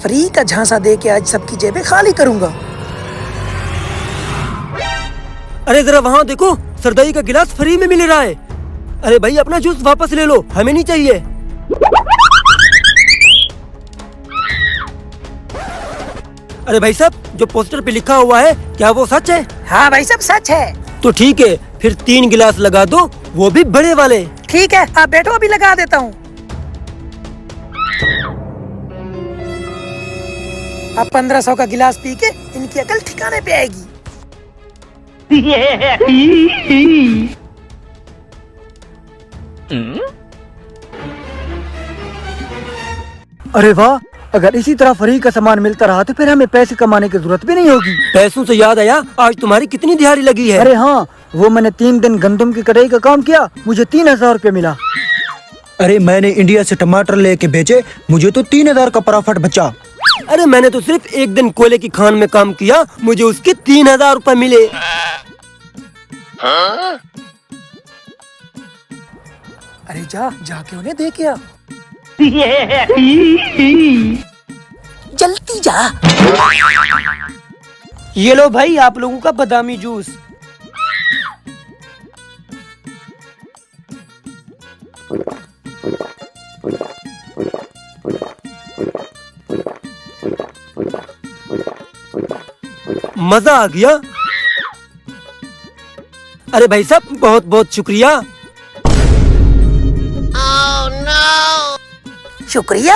Free का झांसा दे के आज सबकी जेबें खाली करूंगा। अरे जरा वहाँ देखो, सरदाई का गिलास फ्री में मिल रहा है। अरे भाई अपना जूस वापस ले लो, हमें नहीं चाहिए। अरे भाई साहब, जो पोस्टर पे लिखा हुआ है क्या वो सच है? हाँ भाई साहब सच है। तो ठीक है, फिर 3 गिलास लगा दो, वो भी बड़े वाले। ठीक है, आप बैठो, अभी लगा देता हूँ। अब 1500 का गिलास पी के इनकी अकल ठिकाने पे आएगी। अरे वाह, अगर इसी तरह फ्री का सामान मिलता रहा तो फिर हमें पैसे कमाने की जरूरत भी नहीं होगी। पैसों से याद आया, आज तुम्हारी कितनी दिहाड़ी लगी है? अरे हाँ, वो मैंने 3 दिन गंदम की कटाई का काम किया, मुझे 3000 रुपये मिला। अरे मैंने इंडिया से टमाटर लेके भेजे, मुझे तो 3000 का प्रॉफिट बचा। अरे मैंने तो सिर्फ 1 दिन कोयले की खान में काम किया, मुझे उसके 3000 रुपए मिले। अरे जाके उन्हें दे के आ। जल्दी जा। ये लो भाई, आप लोगों का बादामी जूस। मजा आ गया। अरे भाई साहब, बहुत बहुत शुक्रिया। शुक्रिया?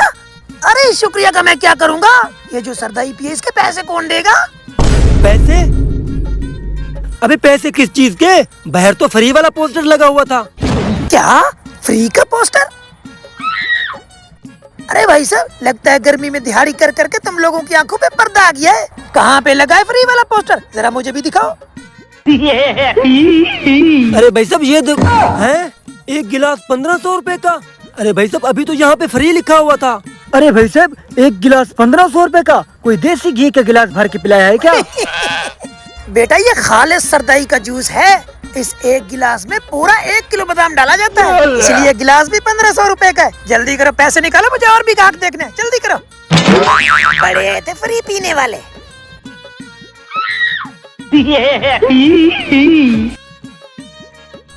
अरे शुक्रिया का मैं क्या करूँगा? ये जो सरदाई पिए इसके पैसे कौन देगा? पैसे? अबे पैसे किस चीज के? बाहर तो फ्री वाला पोस्टर लगा हुआ था। क्या फ्री का पोस्टर? अरे भाई साहब, लगता है गर्मी में दिहाड़ी कर करके तुम लोगों की आंखों पे पर्दा आ गया है। कहाँ पे लगा है फ्री वाला पोस्टर? जरा मुझे भी दिखाओ। अरे भाई साहब, ये देखो है, 1 गिलास 1500 रुपए का। अरे भाई साहब, अभी तो यहाँ पे फ्री लिखा हुआ था। अरे भाई साहब, 1 गिलास 1500 रुपए का? कोई देसी घी का गिलास भर के पिलाया है क्या? बेटा, ये खालिस सरदाई का जूस है। इस 1 गिलास में पूरा 1 किलो बादाम डाला जाता है, इसलिए गिलास भी 1500 रुपए का है। जल्दी करो, पैसे निकालो, मुझे और भी गाहक देखने हैं। जल्दी करो। बड़े आए थे फ्री पीने वाले।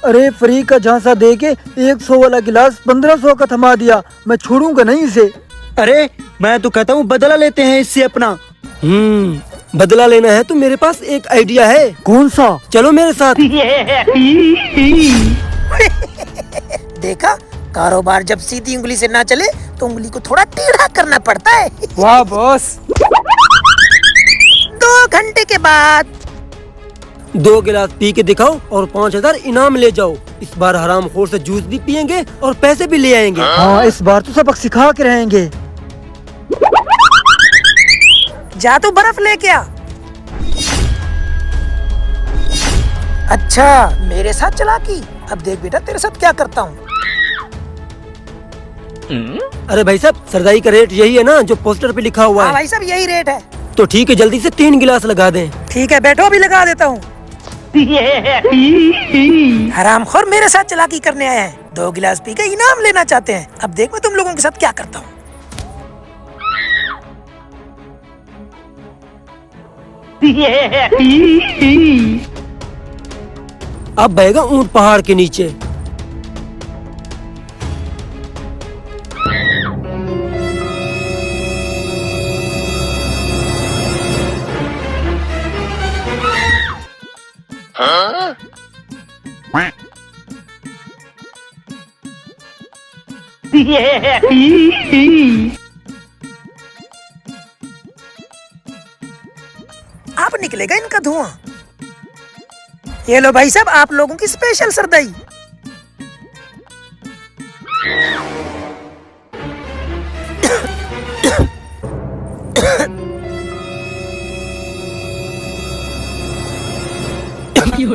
अरे फ्री का झांसा दे के 100 वाला गिलास 1500 का थमा दिया, मैं छोड़ूंगा नहीं इसे। अरे मैं तो कहता हूँ बदला लेते हैं इससे अपना। बदला लेना है तो मेरे पास एक आइडिया है। कौन सा? चलो मेरे साथ। देखा, कारोबार जब सीधी उंगली से ना चले तो उंगली को थोड़ा टेढ़ा करना पड़ता है। वाह बॉस। 2 घंटे के बाद 2 गिलास पी के दिखाओ और 5000 इनाम ले जाओ। इस बार हरामखोर से जूस भी पियेंगे और पैसे भी ले आएंगे। हाँ, इस बार तो सबक सिखा के रहेंगे। जा तू बर्फ लेके आ। अच्छा, मेरे साथ चालाकी। अब देख बेटा, तेरे साथ क्या करता हूँ। अरे भाई साहब, सरदाई का रेट यही है ना जो पोस्टर पे लिखा हुआ हाँ है? भाई साहब, यही रेट है। तो ठीक है, जल्दी से 3 गिलास लगा दें। ठीक है, बैठो, अभी लगा देता हूँ। हरामखोर मेरे साथ चालाकी करने आए हैं, 2 गिलास पी के इनाम लेना चाहते हैं। अब देख मैं तुम लोगों के साथ क्या करता हूँ। अब बहेगा ऊंट पहाड़ के नीचे। अब निकलेगा इनका धुआं। ये लो भाई साहब, आप लोगों की स्पेशल सरदाई।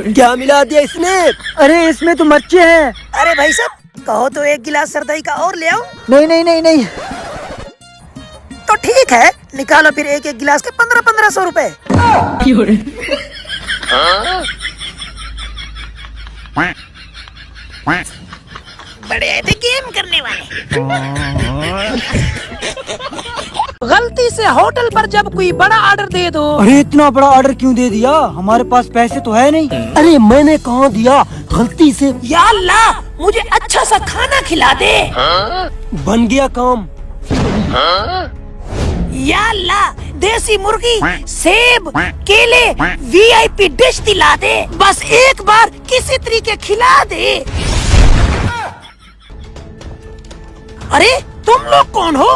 क्या मिला दिया इसने? अरे इसमें तो मिर्चे हैं। अरे भाई साहब, कहो तो 1 गिलास सरदाई का और ले आओ। नहीं नहीं नहीं नहीं। तो ठीक है, निकालो फिर 1-1 गिलास के 1500 रुपए। बड़े आए थे गेम करने वाले। गलती से होटल पर जब कोई बड़ा ऑर्डर दे दो। अरे इतना बड़ा ऑर्डर क्यों दे दिया? हमारे पास पैसे तो है नहीं। अरे मैंने कहाँ दिया, गलती से। या अल्लाह, मुझे अच्छा सा खाना खिला दे। बन गया काम। या अल्लाह, देसी मुर्गी, सेब, केले, VIP डिश दिला दे। बस एक बार किसी तरीके खिला दे। अरे तुम लोग कौन हो?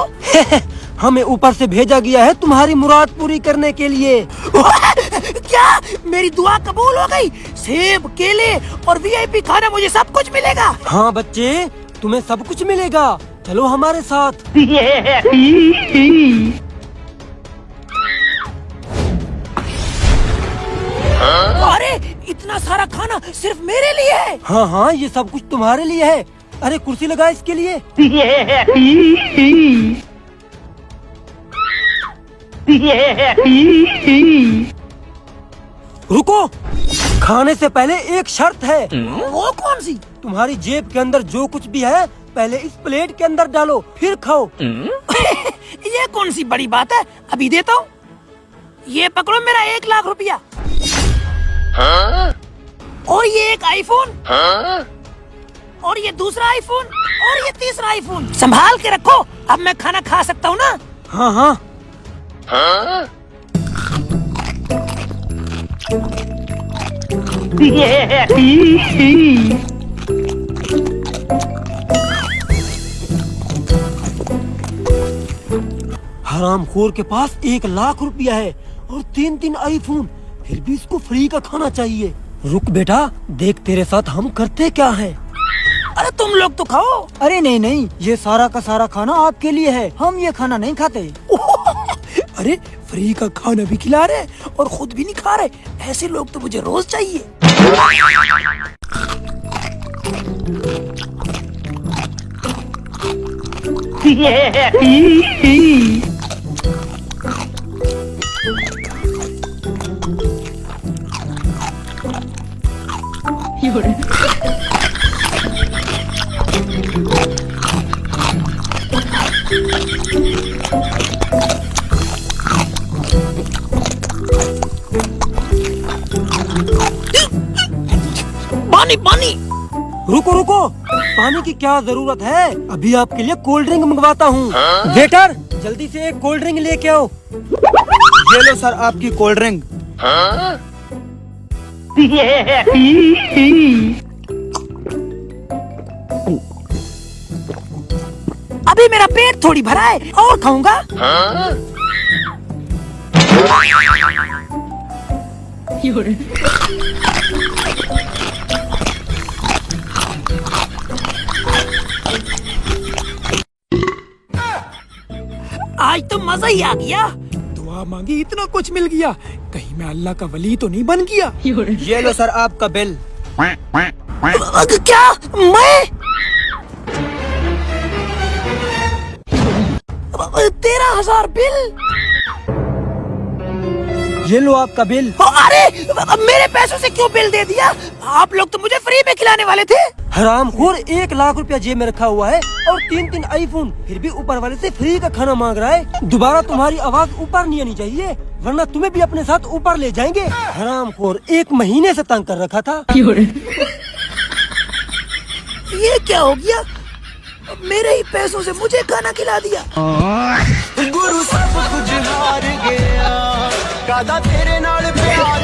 हमें ऊपर से भेजा गया है तुम्हारी मुराद पूरी करने के लिए। क्या मेरी दुआ कबूल हो गई? सेब, केले और VIP खाना, मुझे सब कुछ मिलेगा? हाँ बच्चे, तुम्हें सब कुछ मिलेगा, चलो हमारे साथ। अरे इतना सारा खाना सिर्फ मेरे लिए है? हाँ हाँ, ये सब कुछ तुम्हारे लिए है। अरे कुर्सी लगा इसके लिए। रुको, खाने से पहले एक शर्त है। वो कौन सी? तुम्हारी जेब के अंदर जो कुछ भी है पहले इस प्लेट के अंदर डालो, फिर खाओ। ये कौन सी बड़ी बात है, अभी देता हूँ। ये पकड़ो मेरा 1 लाख रुपया। और ये एक आईफोन, और ये दूसरा आईफोन, और ये तीसरा आईफोन। संभाल के रखो, अब मैं खाना खा सकता हूँ ना? हाँ हाँ। हरामखोर के पास 1 लाख रुपया है और 3 आईफोन, फिर भी इसको फ्री का खाना चाहिए। रुक बेटा, देख तेरे साथ हम करते क्या है। अरे तुम लोग तो खाओ। अरे नहीं नहीं, ये सारा का सारा खाना आपके लिए है, हम ये खाना नहीं खाते। अरे फ्री का खाना भी खिला रहे और खुद भी नहीं खा रहे, ऐसे लोग तो मुझे रोज चाहिए। पानी पानी। रुको रुको, पानी की क्या जरूरत है, अभी आपके लिए कोल्ड ड्रिंक मंगवाता हूँ। वेटर, जल्दी से एक कोल्ड ड्रिंक लेके आओ। ये लो सर आपकी कोल्ड ड्रिंक। अभी मेरा पेट थोड़ी भरा है, और खाऊंगा। आज तो मजा ही आ गया। दुआ मांगी, इतना कुछ मिल गया, कहीं मैं अल्लाह का वली तो नहीं बन गया। ये लो सर आपका बिल। क्या मैं 13,000 बिल? ये लो आपका बिल। अरे मेरे पैसों से क्यों बिल दे दिया? आप लोग तो मुझे फ्री में खिलाने वाले थे। हरामखोर 1 लाख रुपया जेब में रखा हुआ है और 3 आईफोन, फिर भी ऊपर वाले से फ्री का खाना मांग रहा है। दोबारा तुम्हारी आवाज ऊपर नहीं आनी चाहिए, वरना तुम्हें भी अपने साथ ऊपर ले जाएंगे। हरामखोर, 1 महीने से तंग कर रखा था। ये क्या हो गया? मेरे ही पैसों से मुझे खाना खिला दिया। गुरु सब कुछ हार गया, कादा तेरे नाल प्यार